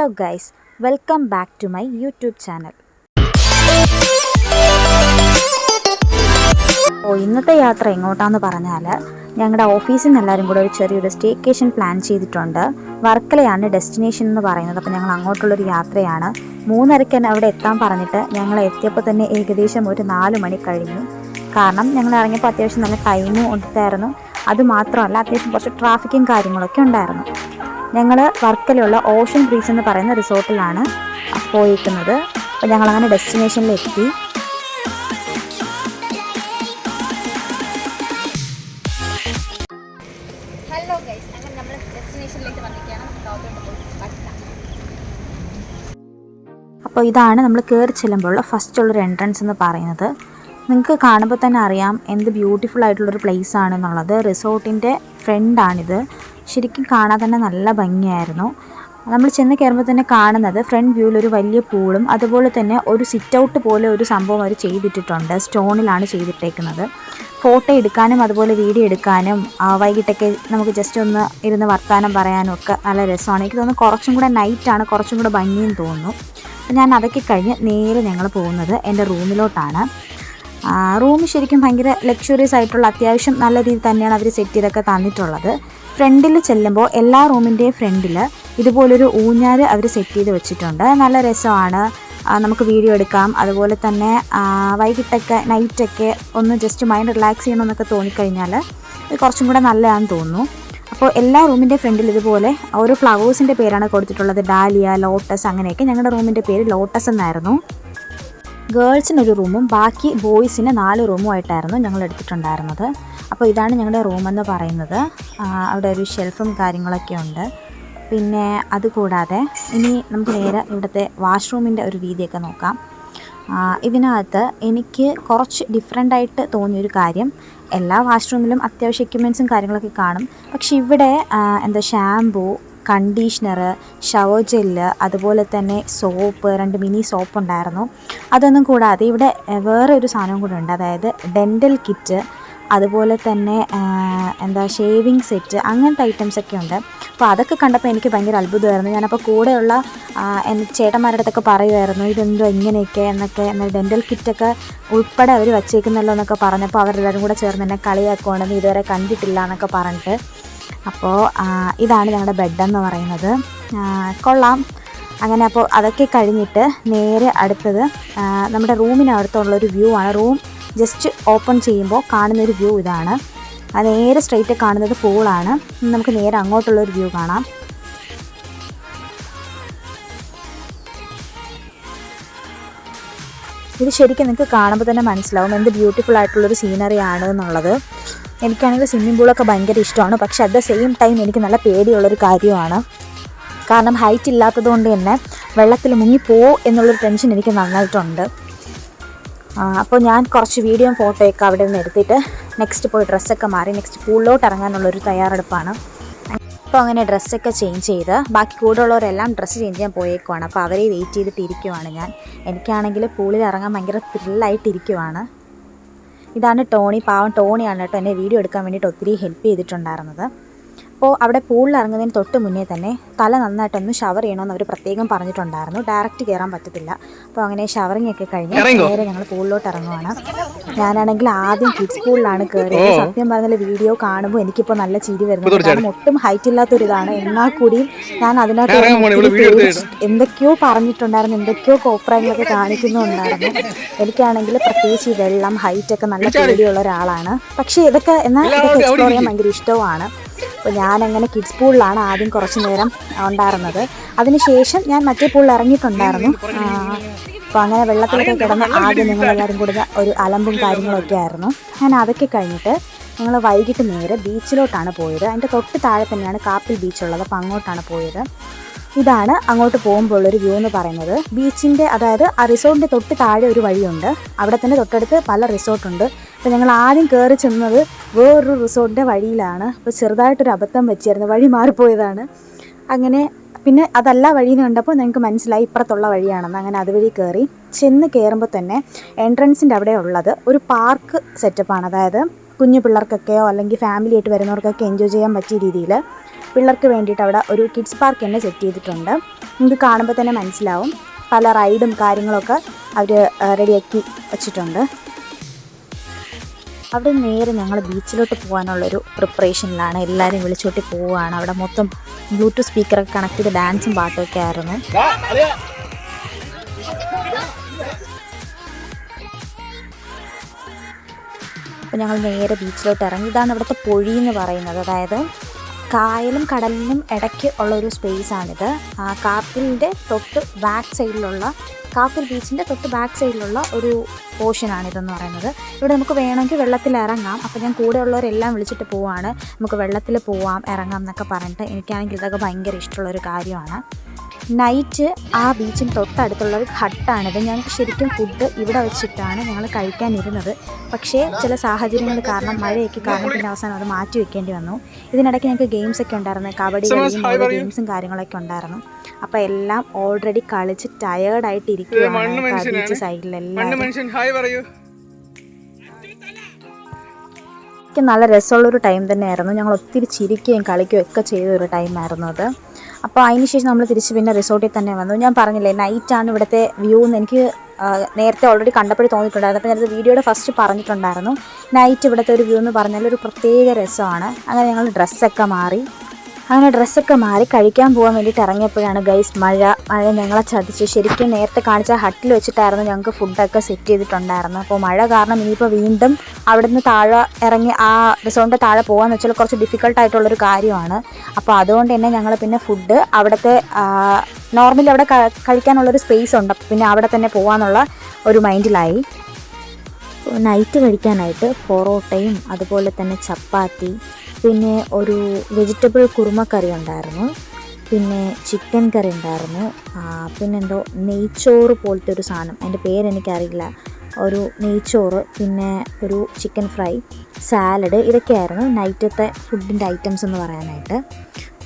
Hello guys, welcome back to my YouTube channel. ഇന്നത്തെ യാത്ര എങ്ങോട്ടാന്ന് പറഞ്ഞാൽ ഞങ്ങളുടെ ഓഫീസിൽ നിന്ന് എല്ലാവരും കൂടെ ഒരു ചെറിയൊരു സ്റ്റേക്കേഷൻ പ്ലാൻ ചെയ്തിട്ടുണ്ട്. വർക്കലയാണ് ഡെസ്റ്റിനേഷൻ എന്ന് പറയുന്നത്. അപ്പോൾ ഞങ്ങൾ അങ്ങോട്ടുള്ളൊരു യാത്രയാണ്. 3:30 തന്നെ അവിടെ എത്താൻ പറഞ്ഞിട്ട് ഞങ്ങൾ എത്തിയപ്പോൾ തന്നെ ഏകദേശം ഒരു 4 മണി കഴിഞ്ഞു. കാരണം ഞങ്ങൾ ഇറങ്ങിയപ്പോൾ അത്യാവശ്യം നല്ല ടൈമും ഉണ്ടായിരുന്നു. അതുമാത്രമല്ല അത്യാവശ്യം കുറച്ച് ട്രാഫിക്കും കാര്യങ്ങളൊക്കെ ഉണ്ടായിരുന്നു. ഞങ്ങൾ വർക്കലയുള്ള ഓഷൻ ബ്രീസ് എന്ന് പറയുന്ന റിസോർട്ടിലാണ് പോയിരിക്കുന്നത്. അപ്പോൾ ഞങ്ങളങ്ങനെ ഡെസ്റ്റിനേഷനിലെത്തി. ഹലോ ഗൈസ്, അങ്ങനെ നമ്മൾ ഡെസ്റ്റിനേഷനിലേക്ക് വന്നിരിക്കുകയാണ്. അപ്പോൾ ഇതാണ് നമ്മൾ കയറി ചെല്ലുമ്പോഴുള്ള ഫസ്റ്റ് ഉള്ളൊരു എൻട്രൻസ് എന്ന് പറയുന്നത്. നിങ്ങൾക്ക് കാണുമ്പോൾ തന്നെ അറിയാം എന്ത് ബ്യൂട്ടിഫുൾ ആയിട്ടുള്ളൊരു പ്ലേസ് ആണെന്നുള്ളത്. റിസോർട്ടിൻ്റെ ഫ്രണ്ടാണിത്. ശരിക്കും കാണാൻ തന്നെ നല്ല ഭംഗിയായിരുന്നു. നമ്മൾ ചെന്ന് കയറുമ്പോൾ തന്നെ കാണുന്നത് ഫ്രണ്ട് വ്യൂവിലൊരു വലിയ പൂളും അതുപോലെ തന്നെ ഒരു സിറ്റ് ഔട്ട് പോലെ ഒരു സംഭവം അവർ ചെയ്തിട്ടിട്ടുണ്ട്. സ്റ്റോണിലാണ് ചെയ്തിട്ടേക്കുന്നത്. ഫോട്ടോ എടുക്കാനും അതുപോലെ വീഡിയോ എടുക്കാനും വൈകിട്ടൊക്കെ നമുക്ക് ജസ്റ്റ് ഒന്ന് ഇരുന്ന് വർത്താനം പറയാനും ഒക്കെ നല്ല രസമാണ്. എനിക്ക് തോന്നുന്നു കുറച്ചും കൂടെ നൈറ്റാണ് കുറച്ചും കൂടെ ഭംഗിയും തോന്നുന്നു. അപ്പോൾ ഞാൻ അതൊക്കെ കഴിഞ്ഞ് നേരെ ഞങ്ങൾ പോകുന്നത് എൻ്റെ റൂമിലോട്ടാണ്. റൂം ശരിക്കും ഭയങ്കര ലക്ഷറിയസ് ആയിട്ടുള്ള അത്യാവശ്യം നല്ല രീതിയിൽ തന്നെയാണ് അവർ സെറ്റ് ചെയ്തൊക്കെ തന്നിട്ടുള്ളത്. ഫ്രണ്ടിൽ ചെല്ലുമ്പോൾ എല്ലാ റൂമിൻ്റെയും ഫ്രണ്ടിൽ ഇതുപോലൊരു ഊഞ്ഞാൽ അവർ സെറ്റ് ചെയ്ത് വെച്ചിട്ടുണ്ട്. നല്ല രസമാണ്. നമുക്ക് വീഡിയോ എടുക്കാം. അതുപോലെ തന്നെ വൈകിട്ടൊക്കെ നൈറ്റൊക്കെ ഒന്ന് ജസ്റ്റ് മൈൻഡ് റിലാക്സ് ചെയ്യണമെന്നൊക്കെ തോന്നിക്കഴിഞ്ഞാൽ ഇത് കുറച്ചും കൂടെ നല്ലതാണെന്ന് തോന്നുന്നു. അപ്പോൾ എല്ലാ റൂമിൻ്റെ ഫ്രണ്ടിൽ ഇതുപോലെ ഓരോ ഫ്ലവേഴ്സിൻ്റെ പേരാണ് കൊടുത്തിട്ടുള്ളത്. ഡാലിയ, ലോട്ടസ്, അങ്ങനെയൊക്കെ. ഞങ്ങളുടെ റൂമിൻ്റെ പേര് ലോട്ടസ് എന്നായിരുന്നു. ഗേൾസിനൊരു റൂമും ബാക്കി ബോയ്സിന് 4 റൂമുമായിട്ടായിരുന്നു ഞങ്ങൾ എടുത്തിട്ടുണ്ടായിരുന്നത്. അപ്പോൾ ഇതാണ് ഞങ്ങളുടെ റൂമെന്ന് പറയുന്നത്. അവിടെ ഒരു ഷെൽഫും കാര്യങ്ങളൊക്കെ ഉണ്ട്. പിന്നെ അതുകൂടാതെ ഇനി നമുക്ക് നേരെ ഇവിടുത്തെ വാഷ്റൂമിൻ്റെ ഒരു രീതിയൊക്കെ നോക്കാം. ഇതിനകത്ത് എനിക്ക് കുറച്ച് ഡിഫറെൻ്റായിട്ട് തോന്നിയൊരു കാര്യം, എല്ലാ വാഷ്റൂമിലും അത്യാവശ്യം എക്യുപ്മെൻറ്റ്സും കാര്യങ്ങളൊക്കെ കാണും. പക്ഷെ ഇവിടെ ഷാംപൂ, കണ്ടീഷണർ, ഷവർ ജെല്ല്, അതുപോലെ തന്നെ സോപ്പ്, 2 മിനി സോപ്പ് ഉണ്ടായിരുന്നു. അതൊന്നും കൂടാതെ ഇവിടെ വേറെ ഒരു സാധനം കൂടെ ഉണ്ട്. അതായത് ഡെൻ്റൽ കിറ്റ്, അതുപോലെ തന്നെ ഷേവിങ് സെറ്റ്, അങ്ങനത്തെ ഐറ്റംസൊക്കെ ഉണ്ട്. അപ്പോൾ അതൊക്കെ കണ്ടപ്പോൾ എനിക്ക് ഭയങ്കര അത്ഭുതമായിരുന്നു. ഞാനപ്പോൾ കൂടെയുള്ള എൻ്റെ ചേട്ടന്മാരുടെ അടുത്തൊക്കെ പറയുമായിരുന്നു ഇതെന്തോ ഇങ്ങനെയൊക്കെ എന്നൊക്കെ. എന്നാൽ ഡെൻ്റൽ കിറ്റൊക്കെ ഉൾപ്പെടെ അവർ വച്ചേക്കുന്നല്ലോ എന്നൊക്കെ പറഞ്ഞപ്പോൾ അവരെല്ലാവരും കൂടെ ചേർന്ന് എന്നെ കളിയാക്കുവാണെന്ന് ഇതുവരെ കണ്ടിട്ടില്ല എന്നൊക്കെ പറഞ്ഞിട്ട്. അപ്പോൾ ഇതാണ് ഞങ്ങളുടെ ബെഡെന്ന് പറയുന്നത്. കൊള്ളാം. അങ്ങനെ അപ്പോൾ അതൊക്കെ കഴിഞ്ഞിട്ട് നേരെ അടുത്തത് നമ്മുടെ റൂമിനടുത്തുള്ളൊരു വ്യൂ ആണ്. റൂം ജസ്റ്റ് ഓപ്പൺ ചെയ്യുമ്പോൾ കാണുന്നൊരു വ്യൂ ഇതാണ്. നേരെ സ്ട്രെയിറ്റ് കാണുന്നത് പൂളാണ്. നമുക്ക് നേരെ അങ്ങോട്ടുള്ളൊരു വ്യൂ കാണാം. ഇത് ശരിക്കും നിങ്ങൾക്ക് കാണുമ്പോൾ തന്നെ മനസ്സിലാവും എന്ത് ബ്യൂട്ടിഫുൾ ആയിട്ടുള്ളൊരു സീനറി ആണ് എന്നുള്ളത്. എനിക്കാണെങ്കിൽ സ്വിമ്മിംഗ് പൂളൊക്കെ ഭയങ്കര ഇഷ്ടമാണ്. പക്ഷെ അറ്റ് ദ സെയിം ടൈം എനിക്ക് നല്ല പേടിയുള്ളൊരു കാര്യമാണ്. കാരണം ഹൈറ്റ് ഇല്ലാത്തത് കൊണ്ട് തന്നെ വെള്ളത്തിൽ മുങ്ങിപ്പോവോ എന്നുള്ളൊരു ടെൻഷൻ എനിക്ക് നന്നായിട്ടുണ്ട്. അപ്പോൾ ഞാൻ കുറച്ച് വീഡിയോയും ഫോട്ടോയൊക്കെ അവിടെ നിന്ന് എടുത്തിട്ട് നെക്സ്റ്റ് പോയി ഡ്രസ്സൊക്കെ മാറി നെക്സ്റ്റ് പൂളിലോട്ട് ഇറങ്ങാനുള്ളൊരു തയ്യാറെടുപ്പാണ്. അപ്പോൾ അങ്ങനെ ഡ്രസ്സൊക്കെ ചേഞ്ച് ചെയ്ത് ബാക്കി കൂടെ ഉള്ളവരെല്ലാം ഡ്രസ്സ് ചേഞ്ച് ചെയ്യാൻ പോയേക്കുവാണ്. അപ്പോൾ അവരെ വെയിറ്റ് ചെയ്തിട്ടിരിക്കുവാണ് ഞാൻ. എനിക്കാണെങ്കിൽ പൂളിൽ ഇറങ്ങാൻ ഭയങ്കര ത്രില്ലായിട്ടിരിക്കുവാണ്. ഇതാണ് ടോണി. പാവം ടോണിയാണ് കേട്ടോ എന്നെ വീഡിയോ എടുക്കാൻ വേണ്ടിയിട്ട് ഒത്തിരി ഹെൽപ്പ് ചെയ്തിട്ടുണ്ടായിരുന്നത്. അപ്പോൾ അവിടെ പൂളിൽ ഇറങ്ങുന്നതിന് തൊട്ട് മുന്നേ തന്നെ തല നന്നായിട്ടൊന്ന് ഷവർ ചെയ്യണമെന്ന് അവർ പ്രത്യേകം പറഞ്ഞിട്ടുണ്ടായിരുന്നു. ഡയറക്റ്റ് കയറാൻ പറ്റത്തില്ല. അപ്പോൾ അങ്ങനെ ഷവറിങ് ഒക്കെ കഴിഞ്ഞ് നേരെ ഞങ്ങൾ പൂളിലോട്ട് ഇറങ്ങുവാണ്. ഞാനാണെങ്കിൽ ആദ്യം കിഡ്സ് പൂളിലാണ് കയറിയത്. സത്യം പറഞ്ഞാൽ വീഡിയോ കാണുമ്പോൾ എനിക്കിപ്പോൾ നല്ല ചിരി വരുന്നത്. കാരണം ഒട്ടും ഹൈറ്റ് ഇല്ലാത്തൊരിതാണ്. എന്നാൽ കൂടിയും ഞാൻ അതിനകത്ത് എന്തൊക്കെയോ പറഞ്ഞിട്ടുണ്ടായിരുന്നു, എന്തൊക്കെയോ കോപ്രായങ്ങളൊക്കെ കാണിക്കുന്നുണ്ടായിരുന്നു. എനിക്കാണെങ്കിൽ പ്രത്യേകിച്ച് ഈ വെള്ളം, ഹൈറ്റൊക്കെ നല്ല പേടിയുള്ള ഒരാളാണ്. പക്ഷേ ഇതൊക്കെ എക്സ്പ്ലോർ ചെയ്യാൻ ഭയങ്കര ഇഷ്ടവുമാണ്. അപ്പോൾ ഞാനങ്ങനെ കിഡ്സ് പൂളിലാണ് ആദ്യം കുറച്ച് നേരം ഉണ്ടായിരുന്നത്. അതിനുശേഷം ഞാൻ മറ്റേ പൂളിൽ ഇറങ്ങിയിട്ടുണ്ടായിരുന്നു. അപ്പോൾ അങ്ങനെ വെള്ളത്തിലൊക്കെ കിടന്ന് ആദ്യം ഞങ്ങളെല്ലാവരും കൂടെ ഒരു അലമ്പും കാര്യങ്ങളൊക്കെ ആയിരുന്നു. അങ്ങനെ അതൊക്കെ കഴിഞ്ഞിട്ട് ഞങ്ങൾ വൈകിട്ട് നേരെ ബീച്ചിലോട്ടാണ് പോയത്. അതിൻ്റെ തൊട്ട് താഴെ തന്നെയാണ് കാപ്പിൽ ബീച്ചുള്ളത്. അപ്പോൾ അങ്ങോട്ടാണ് പോയത്. ഇതാണ് അങ്ങോട്ട് പോകുമ്പോൾ ഉള്ളൊരു വ്യൂ എന്ന് പറയുന്നത്. ബീച്ചിൻ്റെ അതായത് ആ റിസോർട്ടിൻ്റെ തൊട്ട് താഴെ ഒരു വഴിയുണ്ട്. അവിടെ തന്നെ തൊട്ടടുത്ത് പല റിസോർട്ടുണ്ട്. അപ്പോൾ ഞങ്ങൾ ആദ്യം കയറി ചെന്നത് വേറൊരു റിസോർട്ടിൻ്റെ വഴിയിലാണ്. അപ്പോൾ ചെറുതായിട്ടൊരു അബദ്ധം വെച്ചായിരുന്നു, വഴി മാറിപ്പോയതാണ്. അങ്ങനെ പിന്നെ അതല്ല വഴിയെന്ന് കണ്ടപ്പോൾ ഞങ്ങൾക്ക് മനസ്സിലായി ഇപ്പുറത്തുള്ള വഴിയാണെന്ന്. അങ്ങനെ അതുവഴി കയറി ചെന്ന് കയറുമ്പോൾ തന്നെ എൻട്രൻസിൻ്റെ അവിടെ ഉള്ളത് ഒരു പാർക്ക് സെറ്റപ്പാണ്. അതായത് കുഞ്ഞു പിള്ളേർക്കൊക്കെയോ അല്ലെങ്കിൽ ഫാമിലി ആയിട്ട് വരുന്നവർക്കൊക്കെ എൻജോയ് ചെയ്യാൻ പറ്റിയ രീതിയിൽ പിള്ളേർക്ക് വേണ്ടിയിട്ട് അവിടെ ഒരു കിഡ്സ് പാർക്ക് തന്നെ സെറ്റ് ചെയ്തിട്ടുണ്ട്. നിങ്ങൾക്ക് കാണുമ്പോൾ തന്നെ മനസ്സിലാവും, പല റൈഡും കാര്യങ്ങളൊക്കെ അവർ റെഡിയാക്കി വച്ചിട്ടുണ്ട്. അവിടെ നേരെ ഞങ്ങൾ ബീച്ചിലോട്ട് പോകാനുള്ളൊരു പ്രിപ്പറേഷനിലാണ്. എല്ലാവരും വിളിച്ചോട്ടി പോവുകയാണ്. അവിടെ മൊത്തം ബ്ലൂടൂത്ത് സ്പീക്കറൊക്കെ കണക്ട് ചെയ്ത് ഡാൻസും പാട്ടൊക്കെ ആയിരുന്നു. അപ്പോൾ ഞങ്ങൾ നേരെ ബീച്ചിലോട്ട് ഇറങ്ങി. ഇതാണ് ഇവിടുത്തെ പൊഴി എന്ന് പറയുന്നത്. അതായത് കായലും കടലിനും ഇടയ്ക്ക് ഉള്ളൊരു സ്പേസാണിത്. കാപ്പിലിൻ്റെ തൊട്ട് ബാക്ക് സൈഡിലുള്ള, കാപ്പിൽ ബീച്ചിൻ്റെ തൊട്ട് ബാക്ക് സൈഡിലുള്ള ഒരു പോർഷനാണിതെന്ന് പറയുന്നത്. ഇവിടെ നമുക്ക് വേണമെങ്കിൽ വെള്ളത്തിൽ ഇറങ്ങാം. അപ്പോൾ ഞാൻ കൂടെയുള്ളവരെല്ലാം വിളിച്ചിട്ട് പോവാണ്, നമുക്ക് വെള്ളത്തിൽ പോവാം, ഇറങ്ങാം എന്നൊക്കെ പറഞ്ഞിട്ട്. എനിക്കാണെങ്കിൽ ഇതൊക്കെ ഭയങ്കര ഇഷ്ടമുള്ളൊരു കാര്യമാണ്. നൈറ്റ് ആ ബീച്ചിന് തൊട്ടടുത്തുള്ള ഒരു ഹട്ടാണിത്. ഞങ്ങൾക്ക് ശരിക്കും ഫുഡ് ഇവിടെ വെച്ചിട്ടാണ് ഞങ്ങൾ കഴിക്കാനിരുന്നത്. പക്ഷേ ചില സാഹചര്യങ്ങൾ കാരണം, മഴയൊക്കെ കാരണം പിന്നെ അവസാനം അത് മാറ്റി വെക്കേണ്ടി വന്നു. ഇതിനിടയ്ക്ക് ഞങ്ങൾക്ക് ഗെയിംസൊക്കെ ഉണ്ടായിരുന്നു, കബഡി കളിയും ഗെയിംസും കാര്യങ്ങളൊക്കെ ഉണ്ടായിരുന്നു. അപ്പോൾ എല്ലാം ഓൾറെഡി കളിച്ച് ടയേർഡായിട്ട് ഇരിക്കുകയാണ് ബീച്ച് സൈഡിലെല്ലാം. നല്ല രസമുള്ളൊരു ടൈം തന്നെയായിരുന്നു. ഞങ്ങൾ ഒത്തിരി ചിരിക്കുകയും കളിക്കുകയും ഒക്കെ ചെയ്തൊരു ടൈമായിരുന്നു അത്. അപ്പോൾ അതിന് ശേഷം നമ്മൾ തിരിച്ച് പിന്നെ റിസോർട്ടിൽ തന്നെ വന്നു. ഞാൻ പറഞ്ഞില്ലേ, നൈറ്റാണ് ഇവിടുത്തെ വ്യൂ എന്ന് എനിക്ക് നേരത്തെ ഓൾറെഡി കണ്ടപ്പോഴേ തോന്നിയിട്ടുണ്ടായിരുന്നു. അപ്പോൾ ഞാനത് വീഡിയോയുടെ ഫസ്റ്റ് പറഞ്ഞിട്ടുണ്ടായിരുന്നു. നൈറ്റ് ഇവിടുത്തെ ഒരു വ്യൂ എന്ന് പറഞ്ഞാൽ ഒരു പ്രത്യേക രസമാണ്. അങ്ങനെ ഞങ്ങൾ ഡ്രസ്സൊക്കെ മാറി കഴിക്കാൻ പോകാൻ വേണ്ടിയിട്ട് ഇറങ്ങിയപ്പോഴാണ് ഗൈസ് മഴ ഞങ്ങളെ ചതിച്ചു. ശരിക്കും നേരത്തെ കാണിച്ച ഹട്ടിൽ വെച്ചിട്ടായിരുന്നു ഞങ്ങൾക്ക് ഫുഡൊക്കെ സെറ്റ് ചെയ്തിട്ടുണ്ടായിരുന്നു. അപ്പോൾ മഴ കാരണം ഇനിയിപ്പോൾ വീണ്ടും അവിടെ നിന്ന് താഴെ ഇറങ്ങി ആ റിസോർട്ടിൻ്റെ താഴെ പോകാമെന്ന് വെച്ചാൽ കുറച്ച് ഡിഫിക്കൽട്ടായിട്ടുള്ളൊരു കാര്യമാണ്. അപ്പോൾ അതുകൊണ്ട് തന്നെ ഞങ്ങൾ പിന്നെ ഫുഡ് അവിടുത്തെ നോർമലി അവിടെ കഴിക്കാനുള്ളൊരു സ്പേസ് ഉണ്ട്, പിന്നെ അവിടെ തന്നെ പോകാമെന്നുള്ള ഒരു മൈൻഡിലായി. നൈറ്റ് കഴിക്കാനായിട്ട് പൊറോട്ടയും അതുപോലെ തന്നെ ചപ്പാത്തി, പിന്നെ ഒരു വെജിറ്റബിൾ കുറുമക്കറി ഉണ്ടായിരുന്നു, പിന്നെ ചിക്കൻ കറി ഉണ്ടായിരുന്നു, പിന്നെന്തോ നെയ്ച്ചോറ് പോലത്തെ ഒരു സാധനം, അതിൻ്റെ പേരെനിക്കറിയില്ല, ഒരു നെയ്ച്ചോറ്, പിന്നെ ഒരു ചിക്കൻ ഫ്രൈ, സാലഡ്, ഇതൊക്കെയായിരുന്നു നൈറ്റത്തെ ഫുഡിൻ്റെ ഐറ്റംസ് എന്ന് പറയാനായിട്ട്.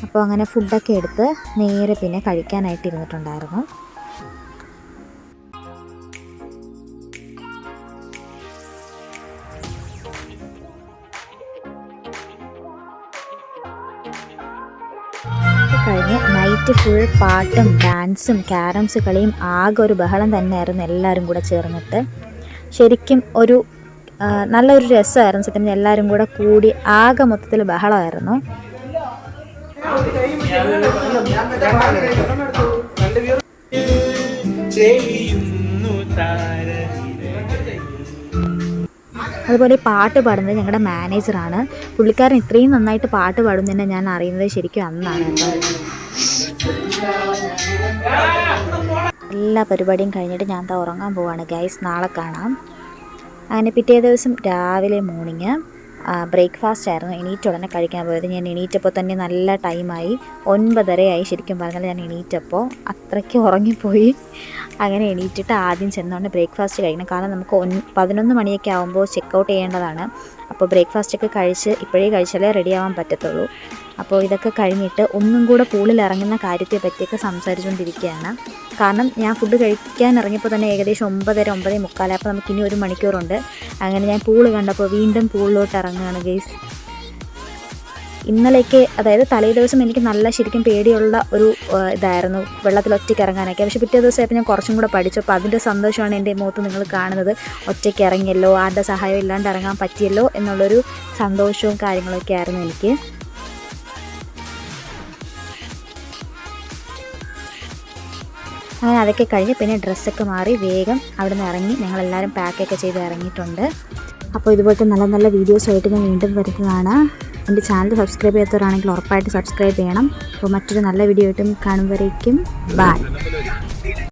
അപ്പോൾ അങ്ങനെ ഫുഡൊക്കെ എടുത്ത് നേരെ പിന്നെ കഴിക്കാനായിട്ട് ഇരുന്നിട്ടുണ്ടായിരുന്നു. കഴിഞ്ഞ് നൈറ്റ് ഫുൾ പാട്ടും ഡാൻസും ക്യാരംസ് കളിയും ആകെ ഒരു ബഹളം തന്നെയായിരുന്നു എല്ലാവരും കൂടെ ചേർന്നിട്ട്. ശരിക്കും ഒരു നല്ലൊരു രസമായിരുന്നു സത്യം. എല്ലാവരും കൂടെ കൂടി ആകെ മൊത്തത്തിൽ ബഹളമായിരുന്നു. അതുപോലെ പാട്ട് പാടുന്നത് ഞങ്ങളുടെ മാനേജറാണ്. പുള്ളിക്കാരൻ ഇത്രയും നന്നായിട്ട് പാട്ട് പാടുന്നതിനെ ഞാൻ അറിയുന്നത് ശരിക്കും അന്നാണ് കേട്ടോ. എല്ലാ പരിപാടിയും കഴിഞ്ഞിട്ട് ഞാൻ ഉറങ്ങാൻ പോവാണ് ഗൈസ്. നാളെ കാണാം. അങ്ങനെ പിറ്റേ ദിവസം രാവിലെ മോർണിംഗ് ബ്രേക്ക്ഫാസ്റ്റ് ആയിരുന്നു. എണീറ്റ് ഉടനെ കഴിക്കാൻ പോയത്. ഞാൻ എണീറ്റപ്പോൾ തന്നെ നല്ല ടൈമായി, 9:30 ശരിക്കും പറഞ്ഞാൽ ഞാൻ എണീറ്റപ്പോൾ. അത്രയ്ക്ക് ഉറങ്ങിപ്പോയി. അങ്ങനെ എണീറ്റിട്ട് ആദ്യം ചെന്നുകൊണ്ട് ബ്രേക്ക്ഫാസ്റ്റ് കഴിക്കണം. കാരണം നമുക്ക് 11 മണിയൊക്കെ ആകുമ്പോൾ ചെക്കൗട്ട് ചെയ്യേണ്ടതാണ്. അപ്പോൾ ബ്രേക്ക്ഫാസ്റ്റൊക്കെ കഴിച്ച് ഇപ്പോഴേ കഴിച്ചാലേ റെഡിയാവാൻ പറ്റത്തുള്ളൂ. അപ്പോൾ ഇതൊക്കെ കഴിഞ്ഞിട്ട് ഒന്നും കൂടെ പൂളിൽ ഇറങ്ങുന്ന കാര്യത്തെ പറ്റിയൊക്കെ സംസാരിച്ചുകൊണ്ടിരിക്കുകയാണ്. കാരണം ഞാൻ ഫുഡ് കഴിക്കാൻ ഇറങ്ങിയപ്പോൾ തന്നെ ഏകദേശം 9:30, 9:45. അപ്പോൾ നമുക്കിനി 1 മണിക്കൂറുണ്ട്. അങ്ങനെ ഞാൻ പൂള് കണ്ടപ്പോൾ വീണ്ടും പൂളിലോട്ട് ഇറങ്ങുകയാണ് ഗൈസ്. ഇന്നലേക്ക്, അതായത് തലേ ദിവസം എനിക്ക് നല്ല ശരിക്കും പേടിയുള്ള ഒരു ഇതായിരുന്നു വെള്ളത്തിൽ ഒറ്റയ്ക്ക് ഇറങ്ങാനൊക്കെ. പക്ഷേ പിറ്റേ ദിവസമായപ്പോൾ ഞാൻ കുറച്ചും കൂടെ പഠിച്ചു. അപ്പോൾ അതിൻ്റെ സന്തോഷമാണ് എൻ്റെ മുഖത്ത് നിങ്ങൾ കാണുന്നത്. ഒറ്റയ്ക്ക് ഇറങ്ങിയല്ലോ, ആരുടെ സഹായം ഇല്ലാണ്ട് ഇറങ്ങാൻ പറ്റിയല്ലോ എന്നുള്ളൊരു സന്തോഷവും കാര്യങ്ങളൊക്കെ ആയിരുന്നു എനിക്ക്. അങ്ങനെ അതൊക്കെ കഴിഞ്ഞ് പിന്നെ ഡ്രസ്സൊക്കെ മാറി വേഗം അവിടെ നിന്ന് ഇറങ്ങി. ഞങ്ങളെല്ലാവരും പാക്കൊക്കെ ചെയ്ത് ഇറങ്ങിയിട്ടുണ്ട്. അപ്പോൾ ഇതുപോലത്തെ നല്ല നല്ല വീഡിയോസായിട്ട് ഞാൻ വീണ്ടും വരുന്നതാണ്. എൻ്റെ ചാനൽ സബ്സ്ക്രൈബ് ചെയ്യാത്തവരാണെങ്കിൽ ഉറപ്പായിട്ട് സബ്സ്ക്രൈബ് ചെയ്യണം. അപ്പോൾ മറ്റൊരു നല്ല വീഡിയോ ആയിട്ടും കാണുമ്പോഴേക്കും ബൈ.